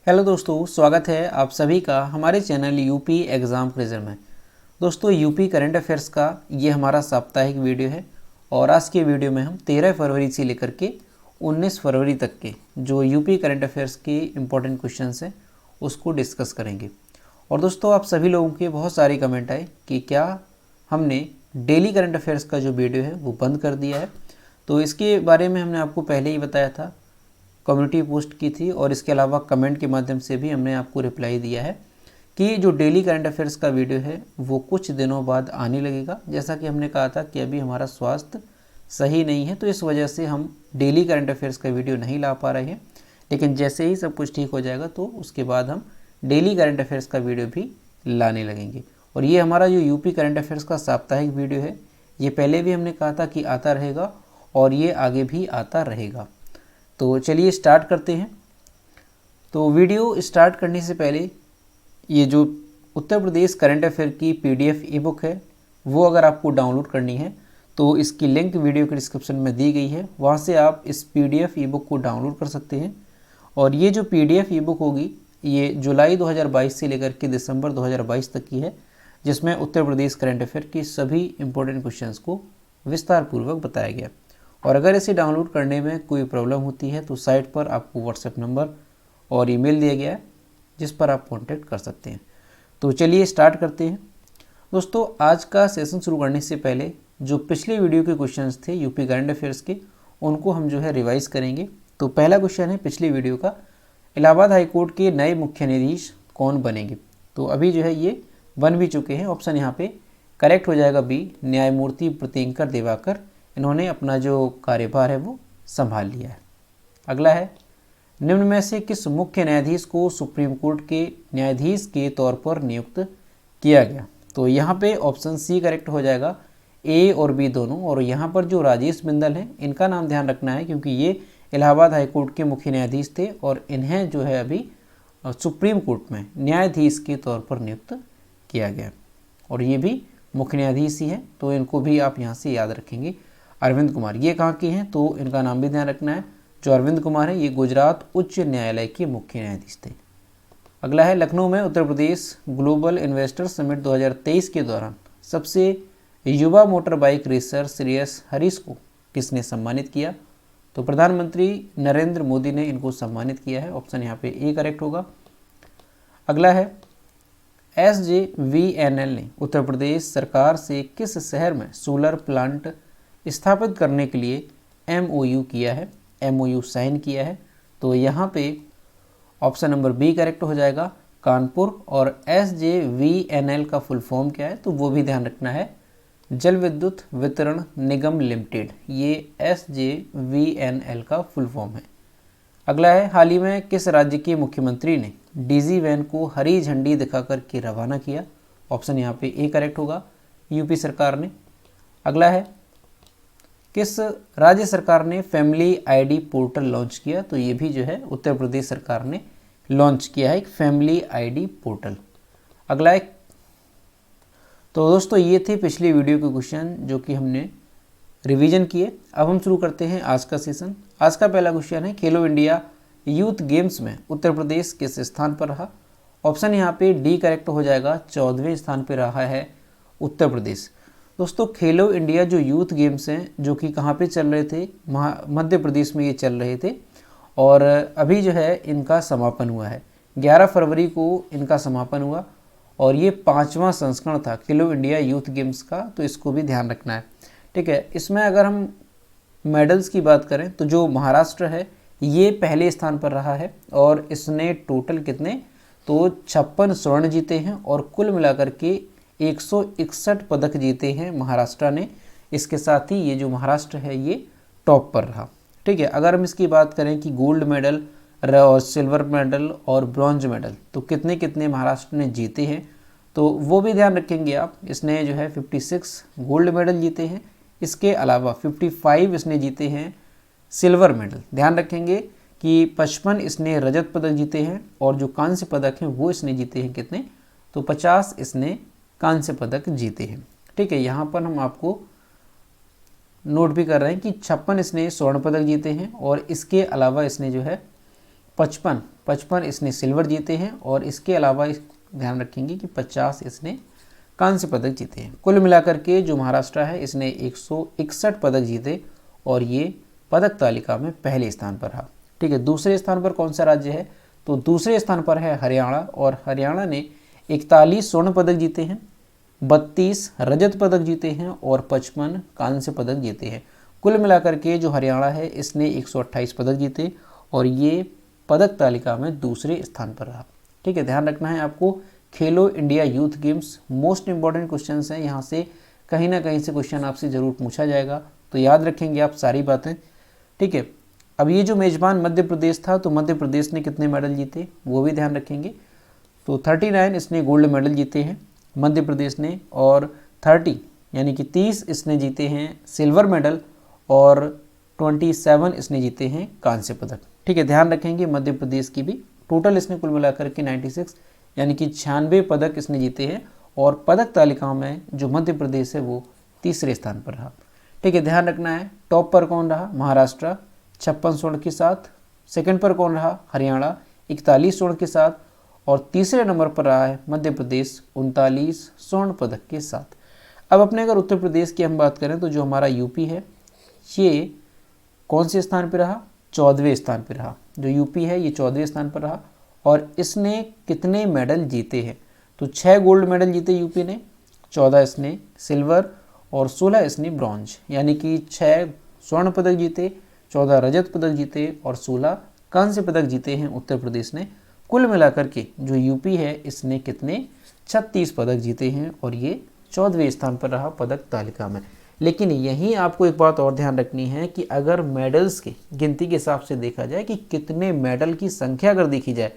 Hello दोस्तों, स्वागत है आप सभी का हमारे चैनल यूपी एग्ज़ाम क्विज़र में। दोस्तों, यूपी करंट अफेयर्स का ये हमारा साप्ताहिक वीडियो है और आज के वीडियो में हम 13 फरवरी से लेकर के 19 फरवरी तक के जो यूपी करंट अफेयर्स के इम्पोर्टेंट क्वेश्चंस हैं उसको डिस्कस करेंगे। और दोस्तों, आप सभी लोगों के बहुत सारे कमेंट आए कि क्या हमने डेली करंट अफेयर्स का जो वीडियो है वो बंद कर दिया है। तो इसके बारे में हमने आपको पहले ही बताया था, कम्युनिटी पोस्ट की थी और इसके अलावा कमेंट के माध्यम से भी हमने आपको रिप्लाई दिया है कि जो डेली करंट अफेयर्स का वीडियो है वो कुछ दिनों बाद आने लगेगा। जैसा कि हमने कहा था कि अभी हमारा स्वास्थ्य सही नहीं है, तो इस वजह से हम डेली करंट अफेयर्स का वीडियो नहीं ला पा रहे हैं। लेकिन जैसे ही सब कुछ ठीक हो जाएगा तो उसके बाद हम डेली करंट अफेयर्स का वीडियो भी लाने लगेंगे। और ये हमारा जो यूपी करंट अफेयर्स का साप्ताहिक वीडियो है, ये पहले भी हमने कहा था कि आता रहेगा और ये आगे भी आता रहेगा। तो चलिए स्टार्ट करते हैं। तो वीडियो स्टार्ट करने से पहले ये जो उत्तर प्रदेश करंट अफेयर की पीडीएफ ई बुक है वो अगर आपको डाउनलोड करनी है तो इसकी लिंक वीडियो के डिस्क्रिप्शन में दी गई है, वहाँ से आप इस पीडीएफ ई बुक को डाउनलोड कर सकते हैं। और ये जो पीडीएफ ई बुक होगी ये जुलाई 2022 से लेकर के दिसंबर 2022 तक की है, जिसमें उत्तर प्रदेश करंट अफेयर की सभी इंपॉर्टेंट क्वेश्चंस को विस्तार पूर्वक बताया गया। और अगर इसे डाउनलोड करने में कोई प्रॉब्लम होती है तो साइट पर आपको व्हाट्सएप नंबर और ईमेल दिया गया है जिस पर आप कांटेक्ट कर सकते हैं। तो चलिए स्टार्ट करते हैं। दोस्तों, आज का सेशन शुरू करने से पहले जो पिछले वीडियो के क्वेश्चंस थे यूपी करंट अफेयर्स के, उनको हम जो है रिवाइज करेंगे। तो पहला क्वेश्चन है पिछले वीडियो का, इलाहाबाद हाईकोर्ट के नए मुख्य न्यायाधीश कौन बनेंगे। तो अभी जो है ये बन भी चुके हैं। ऑप्शन यहाँ पे करेक्ट हो जाएगा बी, न्यायमूर्ति प्रीतिंकर दिवाकर। इन्होंने अपना जो कार्यभार है वो संभाल लिया है। अगला है, निम्न में से किस मुख्य न्यायाधीश को सुप्रीम कोर्ट के न्यायाधीश के तौर पर नियुक्त किया गया। तो यहाँ पे ऑप्शन सी करेक्ट हो जाएगा, ए और बी दोनों। और यहाँ पर जो राजेश बिंदल हैं इनका नाम ध्यान रखना है, क्योंकि ये इलाहाबाद हाईकोर्ट के मुख्य न्यायाधीश थे और इन्हें जो है अभी सुप्रीम कोर्ट में न्यायाधीश के तौर पर नियुक्त किया गया और ये भी मुख्य न्यायाधीश ही हैं, तो इनको भी आप यहाँ से याद रखेंगे। अरविंद कुमार ये कहाँ के हैं, तो इनका नाम भी ध्यान रखना है। जो अरविंद कुमार है ये गुजरात उच्च न्यायालय के मुख्य न्यायाधीश थे। अगला है, लखनऊ में Uttar Pradesh global investor summit 2023 के दौरान सबसे युवा motor bike racer Shreyas Harish को किसने सम्मानित किया। तो प्रधानमंत्री नरेंद्र मोदी ने इनको सम्मानित किया है। ऑप्शन यहाँ पे ए करेक्ट होगा। अगला है, SJVNL ने उत्तर प्रदेश सरकार से किस शहर में सोलर प्लांट स्थापित करने के लिए MOU किया है, MOU साइन किया है। तो यहाँ पे ऑप्शन नंबर बी करेक्ट हो जाएगा, कानपुर। और SJVNL का फुल फॉर्म क्या है, तो वो भी ध्यान रखना है, जल विद्युत वितरण निगम लिमिटेड। ये SJVNL का फुल फॉर्म है। अगला है, हाल ही में किस राज्य के मुख्यमंत्री ने डीजी वैन को हरी झंडी दिखाकर के रवाना किया। ऑप्शन यहाँ पे ए करेक्ट होगा, यूपी सरकार ने। अगला है, किस राज्य सरकार ने फैमिली आईडी पोर्टल लॉन्च किया। तो ये भी जो है उत्तर प्रदेश सरकार ने लॉन्च किया है एक फैमिली आईडी पोर्टल। अगला है, तो दोस्तों ये थे पिछले वीडियो के क्वेश्चन जो कि हमने रिवीजन किए। अब हम शुरू करते हैं आज का सेशन। आज का पहला क्वेश्चन है, खेलो इंडिया यूथ गेम्स में उत्तर प्रदेश किस स्थान पर रहा। ऑप्शन यहाँ पे डी करेक्ट हो जाएगा, 14वें स्थान पर रहा है उत्तर प्रदेश। दोस्तों, खेलो इंडिया जो यूथ गेम्स हैं जो कि कहाँ पे चल रहे थे, मध्य प्रदेश में ये चल रहे थे और अभी जो है इनका समापन हुआ है। 11 फरवरी को इनका समापन हुआ और ये 5वां संस्करण था खेलो इंडिया यूथ गेम्स का, तो इसको भी ध्यान रखना है। ठीक है, इसमें अगर हम मेडल्स की बात करें तो जो महाराष्ट्र है ये पहले स्थान पर रहा है और इसने टोटल कितने, तो 56 स्वर्ण जीते हैं और कुल मिलाकर के 161 पदक जीते हैं महाराष्ट्र ने। इसके साथ ही ये जो महाराष्ट्र है ये टॉप पर रहा। ठीक है, अगर हम इसकी बात करें कि गोल्ड मेडल और सिल्वर मेडल और ब्रॉन्ज मेडल तो कितने कितने महाराष्ट्र ने जीते हैं, तो वो भी ध्यान रखेंगे आप। इसने जो है 56 गोल्ड मेडल जीते हैं, इसके अलावा 55 इसने जीते हैं सिल्वर मेडल। ध्यान रखेंगे कि 55 इसने रजत पदक जीते हैं और जो कांस्य पदक हैं वो इसने जीते हैं कितने, तो 50 इसने कांस्य पदक जीते हैं। ठीक है, यहाँ पर हम आपको नोट भी कर रहे हैं कि 56 इसने स्वर्ण पदक जीते हैं और इसके अलावा इसने जो है 55 इसने सिल्वर जीते हैं और इसके अलावा ध्यान रखेंगे कि 50 इसने कांस्य पदक जीते हैं। कुल मिलाकर के जो महाराष्ट्र है इसने 161 पदक जीते और ये पदक तालिका में पहले स्थान पर रहा। ठीक है, दूसरे स्थान पर कौन सा राज्य है? तो दूसरे स्थान पर है हरियाणा और हरियाणा ने 41 स्वर्ण पदक जीते हैं, 32 रजत पदक जीते हैं और 55 कांस्य पदक जीते हैं। कुल मिलाकर के जो हरियाणा है इसने 128 पदक जीते और ये पदक तालिका में दूसरे स्थान पर रहा। ठीक है, ध्यान रखना है आपको, खेलो India youth games most important questions हैं, यहाँ से कहीं ना कहीं से क्वेश्चन आपसे ज़रूर पूछा जाएगा, तो याद रखेंगे आप सारी बातें। ठीक है, अब ये जो मेज़बान मध्य प्रदेश था, तो मध्य प्रदेश ने कितने मेडल जीते वो भी ध्यान रखेंगे। तो 39 इसने गोल्ड मेडल जीते हैं मध्य प्रदेश ने और 30 यानी कि 30 इसने जीते हैं सिल्वर मेडल और 27 इसने जीते हैं कांस्य पदक। ठीक है, ध्यान रखेंगे मध्य प्रदेश की भी टोटल इसने कुल मिलाकर के 96 यानी कि 96 पदक इसने जीते हैं और पदक तालिका में जो मध्य प्रदेश है वो तीसरे स्थान पर रहा। ठीक है, ध्यान रखना है टॉप पर कौन रहा? महाराष्ट्र 56 स्वर्ण के साथ, सेकंड पर कौन रहा? हरियाणा 41 स्वर्ण के साथ और तीसरे नंबर पर रहा है मध्य प्रदेश 39 स्वर्ण पदक के साथ। अब अपने अगर उत्तर प्रदेश की हम बात करें तो जो हमारा यूपी है ये कौन से स्थान पर रहा? 14वें स्थान पर रहा। जो यूपी है ये 14वें स्थान पर रहा और इसने कितने मेडल जीते हैं? तो 6 गोल्ड मेडल जीते यूपी ने, 14 इसने सिल्वर और 16 इसने ब्रॉन्ज, यानी कि 6 स्वर्ण पदक जीते, 14 रजत पदक जीते और 16 कांस्य पदक जीते हैं उत्तर प्रदेश ने। कुल मिलाकर के जो यूपी है इसने कितने? 36 पदक जीते हैं और ये 14वें स्थान पर रहा पदक तालिका में। लेकिन यहीं आपको एक बात और ध्यान रखनी है कि अगर मेडल्स की गिनती के हिसाब से देखा जाए कि कितने मेडल की संख्या अगर देखी जाए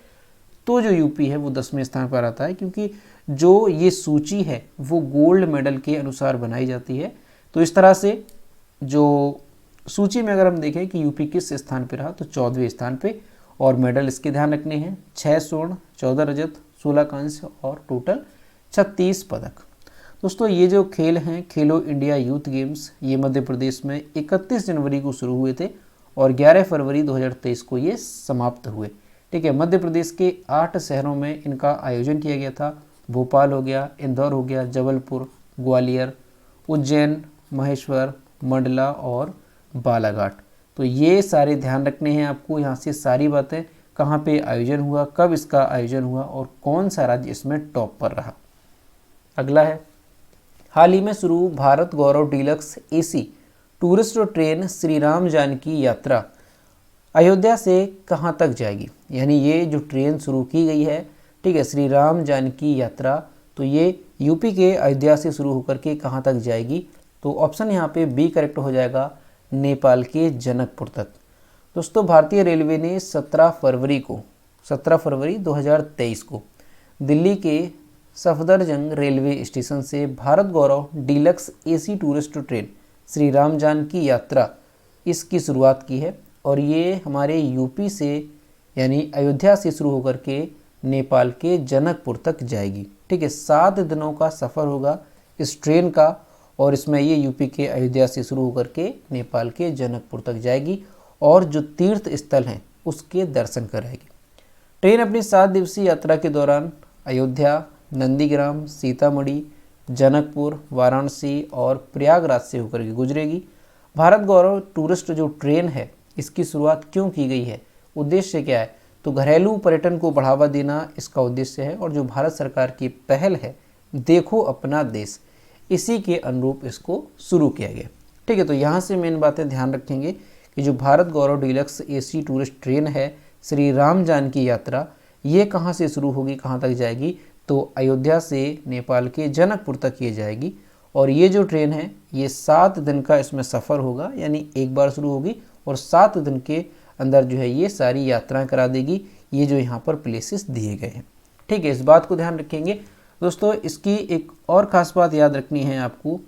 तो जो यूपी है वो 10वें स्थान पर आता है, क्योंकि जो ये सूची है वो गोल्ड मेडल के अनुसार बनाई जाती है। तो इस तरह से जो सूची में अगर हम देखें कि यूपी किस स्थान पर रहा तो 14वें स्थान पे और मेडल इसके ध्यान रखने हैं 6 स्वर्ण, 14 रजत, 16 कांस्य और टोटल 36 पदक। दोस्तों ये जो खेल हैं खेलो इंडिया यूथ गेम्स ये मध्य प्रदेश में 31 जनवरी को शुरू हुए थे और 11 फरवरी 2023 को ये समाप्त हुए। ठीक है, मध्य प्रदेश के 8 शहरों में इनका आयोजन किया गया था। भोपाल हो गया, इंदौर हो गया, जबलपुर, ग्वालियर, उज्जैन, महेश्वर, मंडला और बालाघाट। तो ये सारे ध्यान रखने हैं आपको, यहाँ से सारी बातें, कहाँ पे आयोजन हुआ, कब इसका आयोजन हुआ और कौन सा राज्य इसमें टॉप पर रहा। अगला है हाल ही में शुरू Bharat Gaurav deluxe AC tourist train Shri Ram Janaki Yatra Ayodhya से कहाँ तक जाएगी, यानी ये जो ट्रेन शुरू की गई है, ठीक है, श्री राम जानकी यात्रा, तो ये यूपी के अयोध्या से शुरू होकर के कहाँ तक जाएगी? तो ऑप्शन यहाँ पे बी करेक्ट हो जाएगा, नेपाल के जनकपुर तक। दोस्तों भारतीय रेलवे ने 17 फरवरी 2023 को दिल्ली के सफदरजंग रेलवे स्टेशन से Bharat Gaurav deluxe AC tourist train Shri Ram Janaki Yatra इसकी शुरुआत की है और ये हमारे यूपी से यानी अयोध्या से शुरू होकर के नेपाल के जनकपुर तक जाएगी। ठीक है, 7 दिनों का सफ़र होगा इस ट्रेन का और इसमें ये यूपी के अयोध्या से शुरू होकर के नेपाल के जनकपुर तक जाएगी और जो तीर्थ स्थल हैं उसके दर्शन कराएगी। ट्रेन अपनी 7 दिवसीय यात्रा के दौरान अयोध्या, नंदीग्राम, सीतामढ़ी, जनकपुर, वाराणसी और प्रयागराज से होकर के गुजरेगी। भारत गौरव टूरिस्ट जो ट्रेन है इसकी शुरुआत क्यों की गई है, उद्देश्य क्या है? तो घरेलू पर्यटन को बढ़ावा देना इसका उद्देश्य है और जो भारत सरकार की पहल है देखो अपना देश, इसी के अनुरूप इसको शुरू किया गया। ठीक है, तो यहाँ से मेन बातें ध्यान रखेंगे कि जो Bharat Gaurav deluxe AC tourist train है श्री राम जानकी यात्रा, ये कहाँ से शुरू होगी, कहाँ तक जाएगी? तो अयोध्या से नेपाल के जनकपुर तक ये जाएगी और ये जो ट्रेन है ये 7 दिन का इसमें सफ़र होगा, यानी एक बार शुरू होगी और 7 दिन के अंदर जो है ये सारी यात्राएं करा देगी। ये जो यहाँ पर प्लेसेस दिए गए हैं, ठीक है, इस बात को ध्यान रखेंगे। दोस्तों इसकी एक और ख़ास बात याद रखनी है आपको,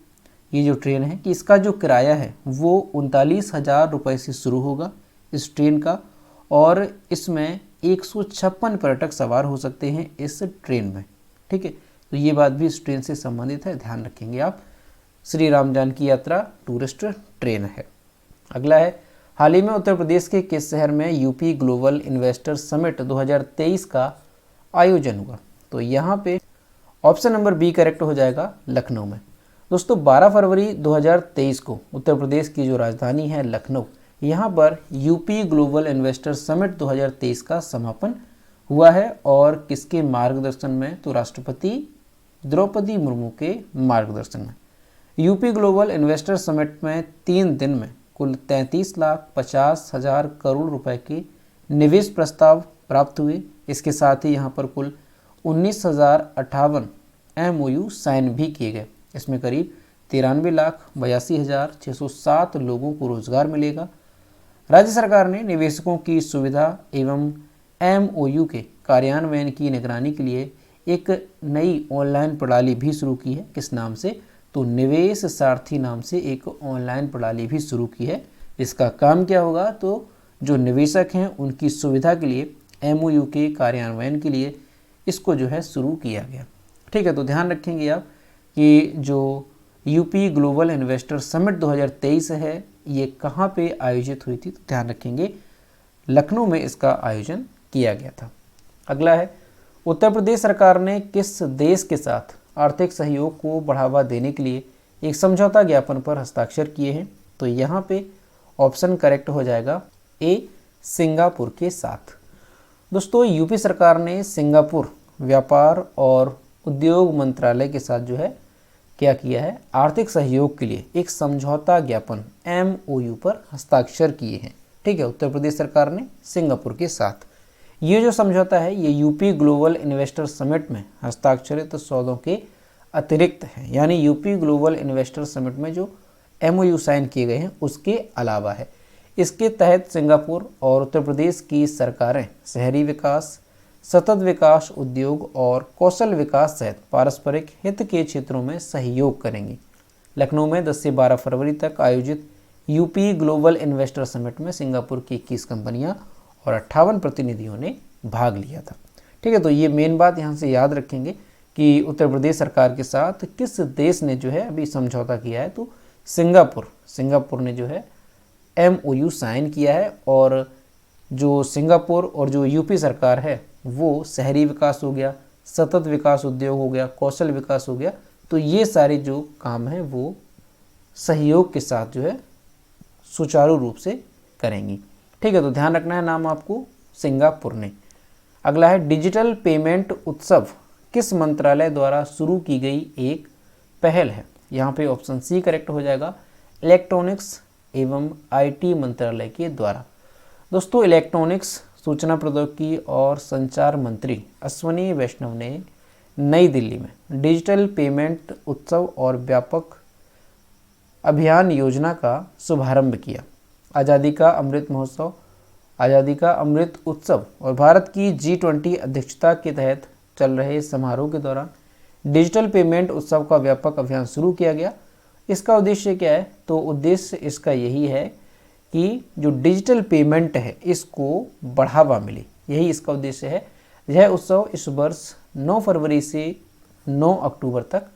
ये जो ट्रेन है कि इसका जो किराया है वो 39,000 रुपये से शुरू होगा इस ट्रेन का और इसमें 156 पर्यटक सवार हो सकते हैं इस ट्रेन में। ठीक है, तो ये बात भी इस ट्रेन से संबंधित है, ध्यान रखेंगे आप। श्री राम जानकी यात्रा टूरिस्ट ट्रेन है। अगला है हाल ही में उत्तर प्रदेश के किस शहर में यूपी ग्लोबल इन्वेस्टर समिट 2023 का आयोजन हुआ? तो यहाँ पे ऑप्शन नंबर बी करेक्ट हो जाएगा, लखनऊ में। दोस्तों 12 फरवरी 2023 को उत्तर प्रदेश की जो राजधानी है लखनऊ, यहाँ पर यूपी ग्लोबल इन्वेस्टर समिट 2023 का समापन हुआ है। और किसके मार्गदर्शन में? तो राष्ट्रपति द्रौपदी मुर्मू के मार्गदर्शन में। यूपी ग्लोबल इन्वेस्टर समिट में 3 दिन में कुल 33,50,000 करोड़ रुपए के निवेश प्रस्ताव प्राप्त हुए। इसके साथ ही यहाँ पर कुल 19,058 MOU साइन भी किए गए। इसमें करीब 93,82,607 लोगों को रोजगार मिलेगा। राज्य सरकार ने निवेशकों की सुविधा एवं MOU के कार्यान्वयन की निगरानी के लिए एक नई ऑनलाइन प्रणाली भी शुरू की है। किस नाम से? तो निवेश सारथी नाम से एक ऑनलाइन प्रणाली भी शुरू की है। इसका काम क्या होगा? तो जो निवेशक हैं उनकी सुविधा के लिए MOU के कार्यान्वयन के लिए इसको जो है शुरू किया गया। ठीक है, तो ध्यान रखेंगे आप कि जो यूपी ग्लोबल इन्वेस्टर समिट 2023 है ये कहाँ पे आयोजित हुई थी? तो ध्यान रखेंगे लखनऊ में इसका आयोजन किया गया था। अगला है, उत्तर प्रदेश सरकार ने किस देश के साथ आर्थिक सहयोग को बढ़ावा देने के लिए एक समझौता ज्ञापन पर हस्ताक्षर किए हैं? तो यहाँ पे ऑप्शन करेक्ट हो जाएगा ए, सिंगापुर के साथ। दोस्तों यूपी सरकार ने सिंगापुर व्यापार और उद्योग मंत्रालय के साथ जो है क्या किया है? आर्थिक सहयोग के लिए एक समझौता ज्ञापन MOU पर हस्ताक्षर किए हैं। ठीक है, उत्तर प्रदेश सरकार ने सिंगापुर के साथ। ये जो समझौता है ये यूपी ग्लोबल इन्वेस्टर समिट में हस्ताक्षरित सौदों के अतिरिक्त है, यानी यूपी ग्लोबल इन्वेस्टर समिट में जो MOU साइन किए गए हैं उसके अलावा है। इसके तहत सिंगापुर और उत्तर प्रदेश की सरकारें शहरी विकास, सतत विकास, उद्योग और कौशल विकास सहित पारस्परिक हित के क्षेत्रों में सहयोग करेंगी। लखनऊ में 10 से 12 फरवरी तक आयोजित यूपी ग्लोबल इन्वेस्टर समिट में सिंगापुर की 21 कंपनियां और 58 प्रतिनिधियों ने भाग लिया था। ठीक है, तो ये मेन बात यहाँ से याद रखेंगे कि उत्तर प्रदेश सरकार के साथ किस देश ने जो है अभी समझौता किया है? तो सिंगापुर ने जो है MOU साइन किया है। और जो सिंगापुर और जो यूपी सरकार है वो शहरी विकास हो गया, सतत विकास उद्योग हो गया, कौशल विकास हो गया, तो ये सारे जो काम हैं वो सहयोग के साथ जो है सुचारू रूप से करेंगी। ठीक है, तो ध्यान रखना है नाम आपको, सिंगापुर ने। अगला है, डिजिटल पेमेंट उत्सव किस मंत्रालय द्वारा शुरू की गई एक पहल है? यहाँ पे ऑप्शन सी करेक्ट हो जाएगा, इलेक्ट्रॉनिक्स एवं IT मंत्रालय के द्वारा। दोस्तों इलेक्ट्रॉनिक्स, सूचना प्रौद्योगिकी और संचार मंत्री अश्विनी वैष्णव ने नई दिल्ली में डिजिटल पेमेंट उत्सव और व्यापक अभियान योजना का शुभारंभ किया। आज़ादी का अमृत महोत्सव, आज़ादी का अमृत उत्सव और भारत की G20 अध्यक्षता के तहत चल रहे समारोह के दौरान डिजिटल पेमेंट उत्सव का व्यापक अभियान शुरू किया गया। इसका उद्देश्य क्या है? तो उद्देश्य इसका यही है कि जो डिजिटल पेमेंट है इसको बढ़ावा मिले, यही इसका उद्देश्य है। यह उत्सव इस वर्ष 9 फरवरी से 9 अक्टूबर तक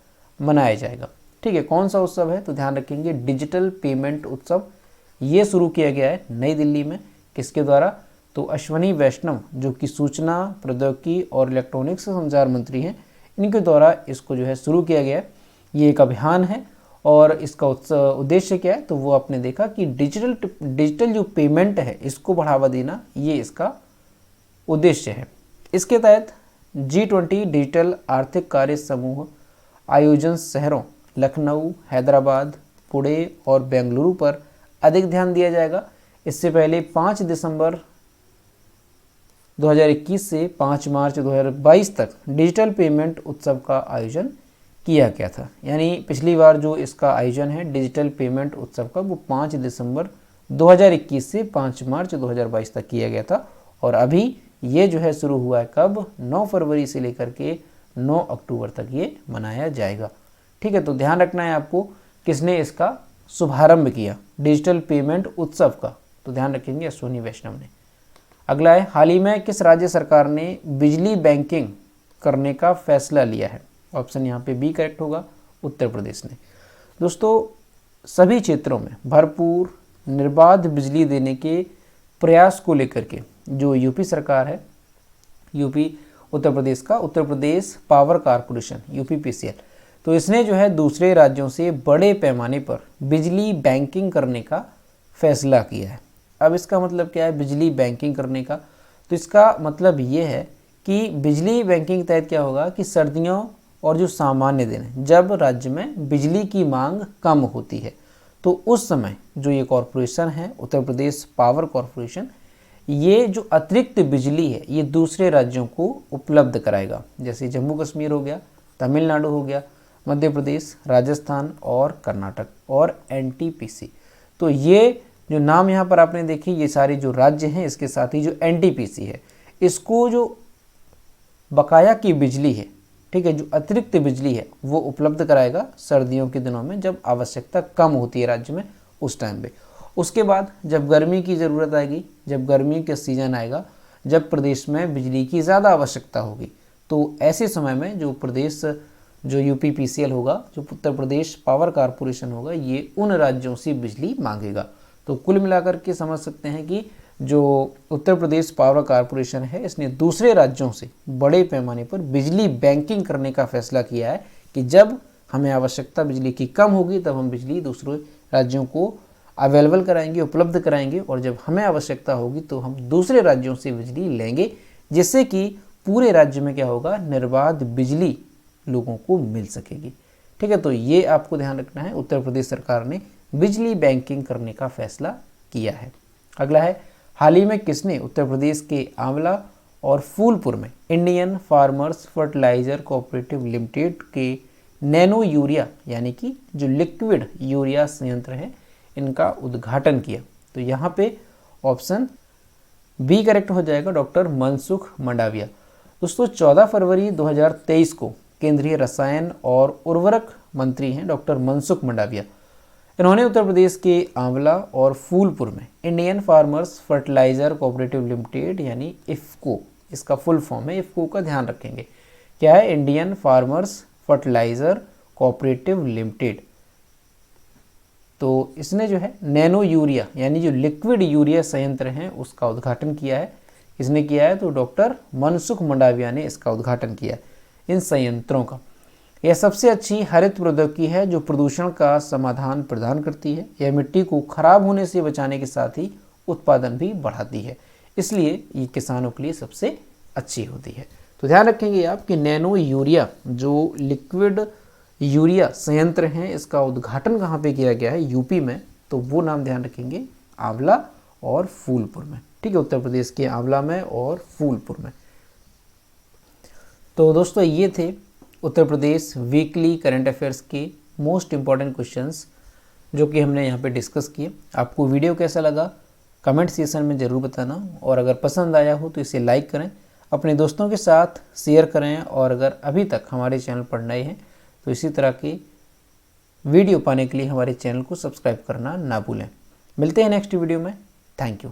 मनाया जाएगा। ठीक है, कौन सा उत्सव है? तो ध्यान रखेंगे डिजिटल पेमेंट उत्सव। ये शुरू किया गया है नई दिल्ली में, किसके द्वारा? तो अश्विनी वैष्णव जो कि सूचना प्रौद्योगिकी और इलेक्ट्रॉनिक्स संचार मंत्री हैं, इनके द्वारा इसको जो है शुरू किया गया है। ये एक अभियान है और इसका उद्देश्य क्या है? तो वो आपने देखा कि डिजिटल जो पेमेंट है इसको बढ़ावा देना, ये इसका उद्देश्य है। इसके तहत G20 डिजिटल आर्थिक कार्य समूह आयोजन शहरों लखनऊ, हैदराबाद, पुणे और बेंगलुरु पर अधिक ध्यान दिया जाएगा। इससे पहले 5 दिसंबर 2021 से 5 मार्च 2022 तक डिजिटल पेमेंट उत्सव का आयोजन किया गया था। यानी पिछली बार जो इसका आयोजन है डिजिटल पेमेंट उत्सव का, वो 5 दिसंबर 2021 से 5 मार्च 2022 तक किया गया था। और अभी ये जो है शुरू हुआ है कब? 9 फरवरी से लेकर के 9 अक्टूबर तक ये मनाया जाएगा। ठीक है, तो ध्यान रखना है आपको किसने इसका शुभारंभ किया डिजिटल पेमेंट उत्सव का? तो ध्यान रखेंगे अश्विनी वैष्णव ने। अगला है, हाल ही में किस राज्य सरकार ने बिजली बैंकिंग करने का फैसला लिया है? ऑप्शन यहाँ पे बी करेक्ट होगा, उत्तर प्रदेश ने। दोस्तों सभी क्षेत्रों में भरपूर निर्बाध बिजली देने के प्रयास को लेकर के जो यूपी सरकार है, यूपी उत्तर प्रदेश का Uttar Pradesh power corporation UPPCL, तो इसने जो है दूसरे राज्यों से बड़े पैमाने पर बिजली बैंकिंग करने का फैसला किया है। अब इसका मतलब क्या है बिजली बैंकिंग करने का? तो इसका मतलब ये है कि बिजली बैंकिंग तहत क्या होगा कि सर्दियों और जो सामान्य दिन है, जब राज्य में बिजली की मांग कम होती है, तो उस समय जो ये कॉरपोरेशन है उत्तर प्रदेश पावर कॉरपोरेशन, ये जो अतिरिक्त बिजली है ये दूसरे राज्यों को उपलब्ध कराएगा। जैसे जम्मू कश्मीर हो गया, तमिलनाडु हो गया, मध्य प्रदेश, राजस्थान और कर्नाटक और एनटीपीसी। तो ये जो नाम यहाँ पर आपने देखे ये सारे जो राज्य हैं, इसके साथ ही जो एनटीपीसी है, इसको जो बकाया की बिजली है, ठीक है, जो अतिरिक्त बिजली है वो उपलब्ध कराएगा सर्दियों के दिनों में जब आवश्यकता कम होती है राज्य में उस टाइम पे। उसके बाद जब गर्मी की ज़रूरत आएगी, जब गर्मी का सीज़न आएगा, जब प्रदेश में बिजली की ज़्यादा आवश्यकता होगी, तो ऐसे समय में जो प्रदेश जो यूपीपीसीएल होगा, जो उत्तर प्रदेश पावर कारपोरेशन होगा, ये उन राज्यों से बिजली मांगेगा। तो कुल मिलाकर के समझ सकते हैं कि जो उत्तर प्रदेश पावर कारपोरेशन है इसने दूसरे राज्यों से बड़े पैमाने पर बिजली बैंकिंग करने का फैसला किया है कि जब हमें आवश्यकता बिजली की कम होगी तब हम बिजली दूसरे राज्यों को अवेलेबल कराएंगे, उपलब्ध कराएंगे, और जब हमें आवश्यकता होगी तो हम दूसरे राज्यों से बिजली लेंगे, जिससे कि पूरे राज्य में क्या होगा, निर्बाध बिजली लोगों को मिल सकेगी। ठीक है, तो ये आपको ध्यान रखना है, उत्तर प्रदेश सरकार ने बिजली बैंकिंग करने का फैसला किया है। अगला है, हाल ही में किसने उत्तर प्रदेश के आंवला और फूलपुर में Indian farmers fertiliser cooperative limited के नैनो यूरिया यानी कि जो लिक्विड यूरिया संयंत्र है इनका उद्घाटन किया? तो यहाँ पे ऑप्शन बी करेक्ट हो जाएगा, डॉक्टर मनसुख मंडाविया। दोस्तों 14 फरवरी 2023 को केंद्रीय रसायन और उर्वरक मंत्री हैं डॉक्टर मनसुख मंडाविया। इन्होंने उत्तर प्रदेश के आंवला और फूलपुर में Indian farmers fertiliser cooperative limited यानी इफ्को, इसका फुल फॉर्म है, इफ्को का ध्यान रखेंगे, क्या है, Indian farmers fertiliser cooperative limited. तो इसने जो है नैनो यूरिया यानी जो लिक्विड यूरिया संयंत्र है उसका उद्घाटन किया है। किसने किया है? तो डॉक्टर मनसुख मंडाविया ने इसका उद्घाटन किया इन संयंत्रों का। यह सबसे अच्छी हरित प्रौद्योगिकी है जो प्रदूषण का समाधान प्रदान करती है। यह मिट्टी को खराब होने से बचाने के साथ ही उत्पादन भी बढ़ाती है, इसलिए ये किसानों के लिए सबसे अच्छी होती है। तो ध्यान रखेंगे आप कि नैनो यूरिया जो लिक्विड यूरिया संयंत्र हैं इसका उद्घाटन कहाँ पे किया गया है? यूपी में। तो वो नाम ध्यान रखेंगे, आंवला और फूलपुर में। ठीक है, उत्तर प्रदेश के आंवला में और फूलपुर में। तो दोस्तों ये थे Uttar Pradesh weekly current affairs के मोस्ट इम्पॉर्टेंट क्वेश्चंस जो कि हमने यहाँ पे डिस्कस किए। आपको वीडियो कैसा लगा कमेंट सेक्शन में ज़रूर बताना, और अगर पसंद आया हो तो इसे लाइक करें, अपने दोस्तों के साथ शेयर करें, और अगर अभी तक हमारे चैनल पर नए हैं तो इसी तरह की वीडियो पाने के लिए हमारे चैनल को सब्सक्राइब करना ना भूलें। मिलते हैं नेक्स्ट वीडियो में। Thank you.